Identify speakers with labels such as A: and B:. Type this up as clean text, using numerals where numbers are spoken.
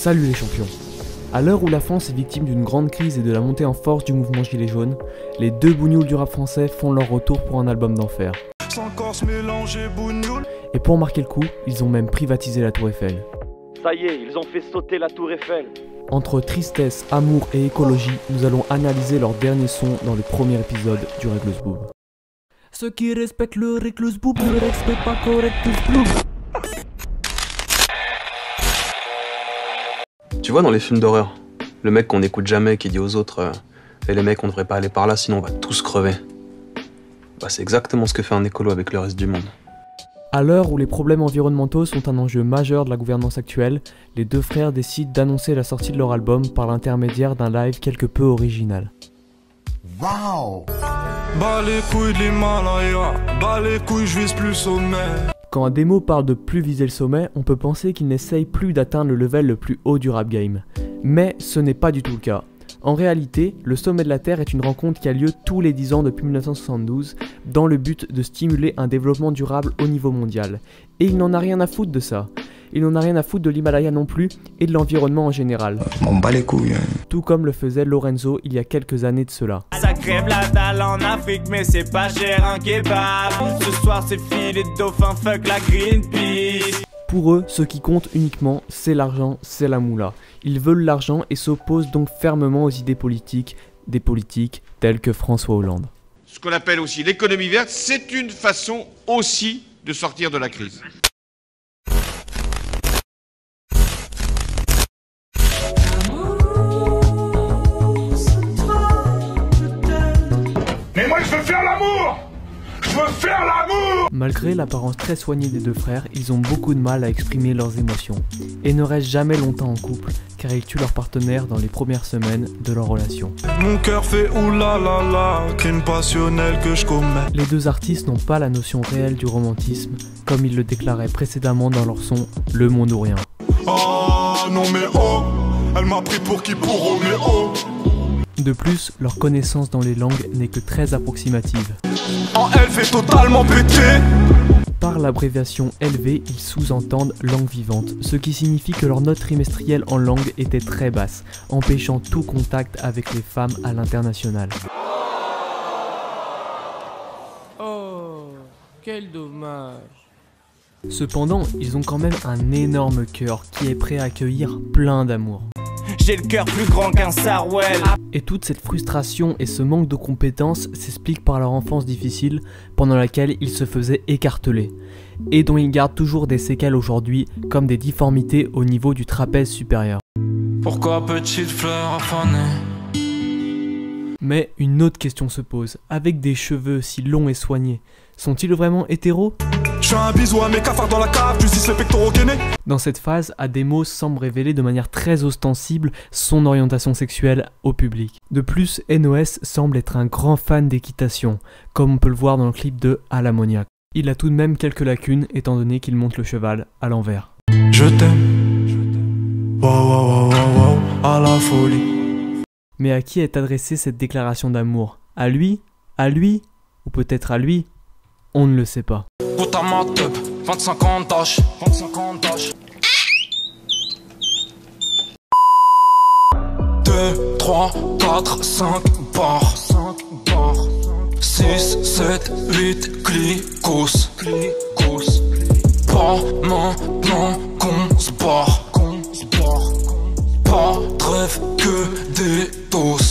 A: Salut les champions. À l'heure où la France est victime d'une grande crise et de la montée en force du mouvement Gilets jaunes, les deux bougnoules du rap français font leur retour pour un album d'enfer. Et pour marquer le coup, ils ont même privatisé la Tour Eiffel.
B: Ça y est, ils ont fait sauter la Tour Eiffel.
A: Entre tristesse, amour et écologie, nous allons analyser leur dernier son dans le premier épisode du Recluse Boob. Ceux qui respectent le Recluse Boob ne respectent pas Correctus Boob.
C: Tu vois dans les films d'horreur, le mec qu'on n'écoute jamais qui dit aux autres et les mecs on devrait pas aller par là sinon on va tous crever. Bah c'est exactement ce que fait un écolo avec le reste du monde.
A: À l'heure où les problèmes environnementaux sont un enjeu majeur de la gouvernance actuelle, les deux frères décident d'annoncer la sortie de leur album par l'intermédiaire d'un live quelque peu original.
D: Waouh!
E: Bas les couilles de l'Himalaya, bas les couilles je vise plus sommet.
A: Quand un démo parle de plus viser le sommet, on peut penser qu'il n'essaye plus d'atteindre le level le plus haut du rap game. Mais ce n'est pas du tout le cas. En réalité, le sommet de la Terre est une rencontre qui a lieu tous les 10 ans depuis 1972 dans le but de stimuler un développement durable au niveau mondial. Et il n'en a rien à foutre de ça. Il n'en a rien à foutre de l'Himalaya non plus et de l'environnement en général.
D: M'en bat les couilles.
A: Tout comme le faisait Lorenzo il y a quelques années de cela.
F: Ça crève la dalle en Afrique mais c'est pas cher un kebab. Ce soir c'est filet de dauphin, fuck la Greenpeace.
A: Pour eux, ce qui compte uniquement, c'est l'argent, c'est la moula. Ils veulent l'argent et s'opposent donc fermement aux idées politiques, des politiques tels que François Hollande.
G: Ce qu'on appelle aussi l'économie verte, c'est une façon aussi de sortir de la crise.
E: Mais moi je veux faire l'amour! Je veux faire l'amour!
A: Malgré l'apparence très soignée des deux frères, ils ont beaucoup de mal à exprimer leurs émotions et ne restent jamais longtemps en couple car ils tuent leur partenaire dans les premières semaines de leur relation.
E: Mon cœur fait oulala, crime passionnel que je commets.
A: Les deux artistes n'ont pas la notion réelle du romantisme comme ils le déclaraient précédemment dans leur son Le Monde ou Rien.
E: Oh non mais oh, elle m'a pris pour qui pour Roméo.
A: De plus, leur connaissance dans les langues n'est que très approximative.
E: En elle fait totalement péter.
A: Par l'abréviation LV, ils sous-entendent langue vivante, ce qui signifie que leur note trimestrielle en langue était très basse, empêchant tout contact avec les femmes à l'international.
F: Oh, quel dommage.
A: Cependant, ils ont quand même un énorme cœur qui est prêt à accueillir plein d'amour.
F: J'ai le cœur plus grand qu'un sarouel.
A: Et toute cette frustration et ce manque de compétences s'expliquent par leur enfance difficile pendant laquelle ils se faisaient écarteler et dont ils gardent toujours des séquelles aujourd'hui comme des difformités au niveau du trapèze supérieur.
E: Pourquoi petite fleur affanée?
A: Mais une autre question se pose, avec des cheveux si longs et soignés, sont-ils vraiment hétéros?
E: Je fais un bisou à mes cafards dans la cave, tu dis les pectoraux gainés.
A: Dans cette phase, Ademo semble révéler de manière très ostensible son orientation sexuelle au public. De plus, NOS semble être un grand fan d'équitation, comme on peut le voir dans le clip de À l'ammoniaque. Il a tout de même quelques lacunes étant donné qu'il monte le cheval à l'envers.
E: Je t'aime, wow, wow, wow, wow, wow, à la folie.
A: Mais à qui est adressée cette déclaration d'amour? À lui? À lui? Ou peut-être à lui? On ne le sait pas.
E: Bout à ma teub, 25 ans d'âge, 25 ans d'âge. 2, 3, 4, 5 barres, 6, 7, 8, clicos. Pas maintenant qu'on se barre. Pas de rêve que des doses.